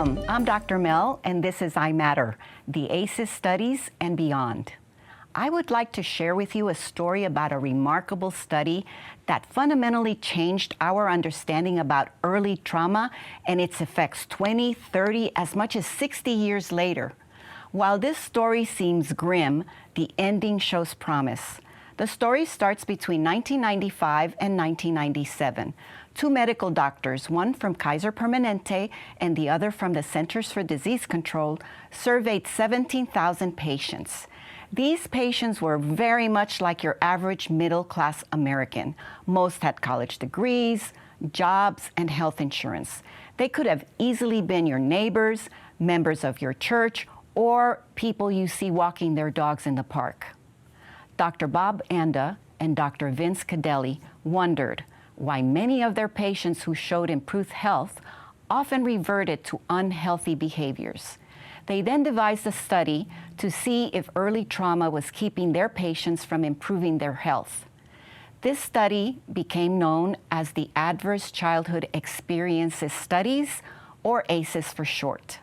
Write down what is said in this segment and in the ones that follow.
Welcome. I'm Dr. Mel, and this is I Matter, the ACEs studies and beyond. I would like to share with you a story about a remarkable study that fundamentally changed our understanding about early trauma and its effects 20, 30, as much as 60 years later. While this story seems grim, the ending shows promise. The story starts between 1995 and 1997. Two medical doctors, one from Kaiser Permanente and the other from the Centers for Disease Control, surveyed 17,000 patients. These patients were very much like your average middle-class American. Most had college degrees, jobs, and health insurance. They could have easily been your neighbors, members of your church, or people you see walking their dogs in the park. Dr. Bob Anda and Dr. Vince Cadelli wondered why many of their patients who showed improved health often reverted to unhealthy behaviors. They then devised a study to see if early trauma was keeping their patients from improving their health. This study became known as the Adverse Childhood Experiences Studies, or ACEs for short.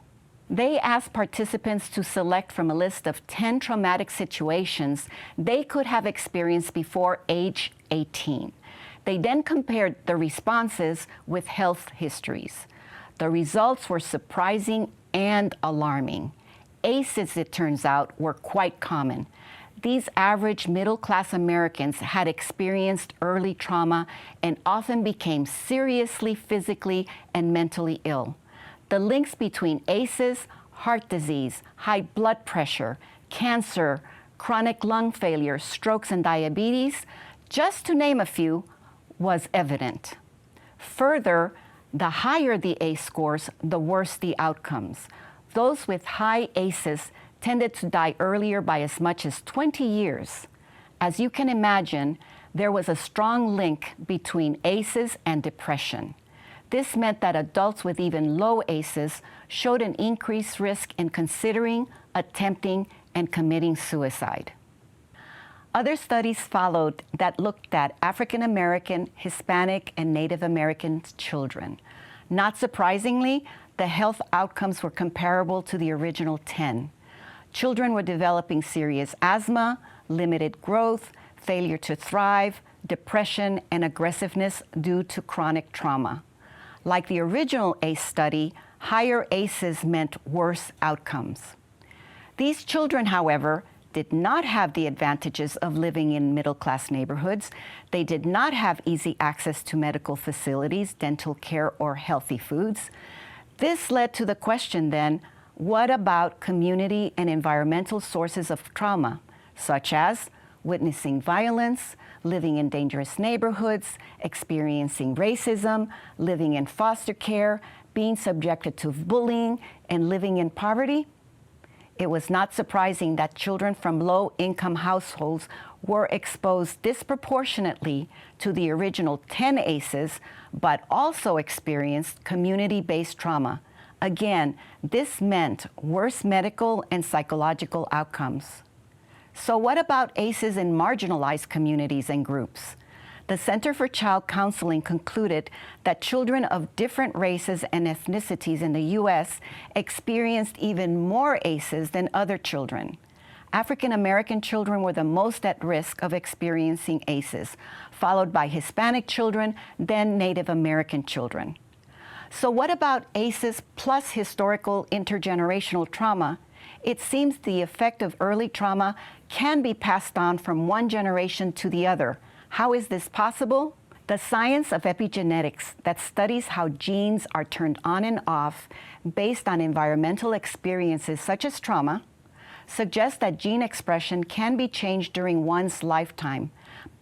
They asked participants to select from a list of 10 traumatic situations they could have experienced before age 18. They then compared the responses with health histories. The results were surprising and alarming. ACEs, it turns out, were quite common. These average middle-class Americans had experienced early trauma and often became seriously physically and mentally ill. The links between ACEs, heart disease, high blood pressure, cancer, chronic lung failure, strokes, and diabetes, just to name a few, was evident. Further, the higher the ACE scores, the worse the outcomes. Those with high ACEs tended to die earlier by as much as 20 years. As you can imagine, there was a strong link between ACEs and depression. This meant that adults with even low ACEs showed an increased risk in considering, attempting, and committing suicide. Other studies followed that looked at African American, Hispanic, and Native American children. Not surprisingly, the health outcomes were comparable to the original 10. Children were developing serious asthma, limited growth, failure to thrive, depression, and aggressiveness due to chronic trauma. Like the original ACE study, higher ACEs meant worse outcomes. These children, however, did not have the advantages of living in middle-class neighborhoods. They did not have easy access to medical facilities, dental care, or healthy foods. This led to the question then, what about community and environmental sources of trauma, such as witnessing violence, living in dangerous neighborhoods, experiencing racism, living in foster care, being subjected to bullying, and living in poverty? It was not surprising that children from low-income households were exposed disproportionately to the original 10 ACEs, but also experienced community-based trauma. Again, this meant worse medical and psychological outcomes. So what about ACEs in marginalized communities and groups? The Center for Child Counseling concluded that children of different races and ethnicities in the U.S. experienced even more ACEs than other children. African American children were the most at risk of experiencing ACEs, followed by Hispanic children, then Native American children. So what about ACEs plus historical intergenerational trauma? It seems the effect of early trauma can be passed on from one generation to the other. How is this possible? The science of epigenetics that studies how genes are turned on and off based on environmental experiences such as trauma suggests that gene expression can be changed during one's lifetime,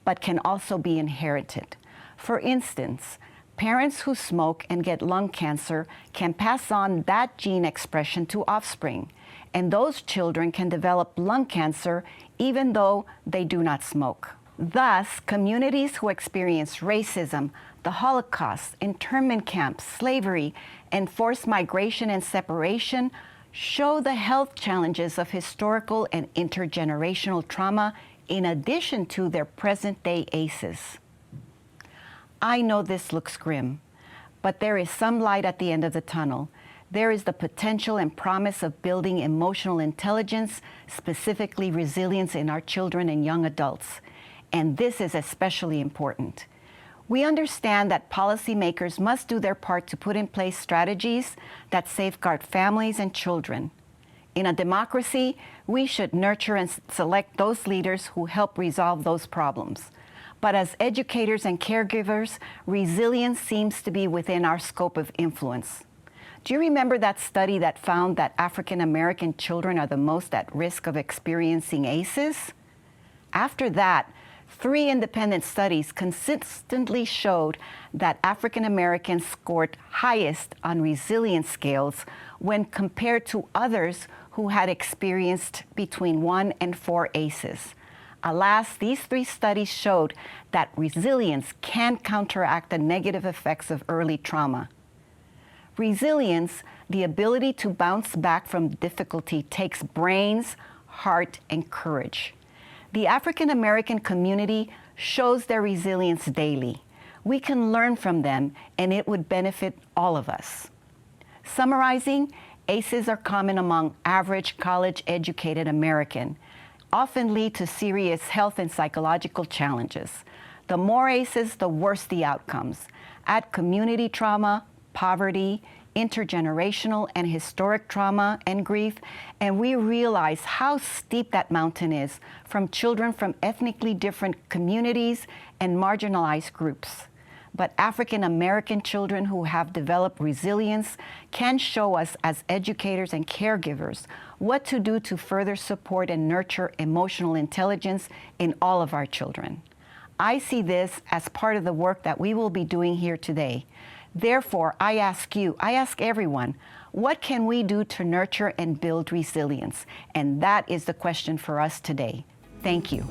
but can also be inherited. For instance, parents who smoke and get lung cancer can pass on that gene expression to offspring, and those children can develop lung cancer even though they do not smoke. Thus, communities who experience racism, the Holocaust, internment camps, slavery, and forced migration and separation show the health challenges of historical and intergenerational trauma in addition to their present-day ACEs. I know this looks grim, but there is some light at the end of the tunnel. there is the potential and promise of building emotional intelligence, specifically resilience in our children and young adults. And this is especially important. We understand that policymakers must do their part to put in place strategies that safeguard families and children. In a democracy, we should nurture and select those leaders who help resolve those problems. But as educators and caregivers, resilience seems to be within our scope of influence. Do you remember that study that found that African American children are the most at risk of experiencing ACEs? After that, 3 independent studies consistently showed that African Americans scored highest on resilience scales when compared to others who had experienced between 1 and 4 ACEs. Alas, these 3 studies showed that resilience can counteract the negative effects of early trauma. Resilience, the ability to bounce back from difficulty, takes brains, heart, and courage. The African American community shows their resilience daily. We can learn from them, and it would benefit all of us. Summarizing, ACEs are common among average college-educated Americans, often lead to serious health and psychological challenges. The more ACEs, the worse the outcomes. Add community trauma, poverty, intergenerational and historic trauma and grief, and we realize how steep that mountain is from children from ethnically different communities and marginalized groups. But African American children who have developed resilience can show us as educators and caregivers what to do to further support and nurture emotional intelligence in all of our children. I see this as part of the work that we will be doing here today. Therefore, I ask you, I ask everyone, what can we do to nurture and build resilience? And that is the question for us today. Thank you.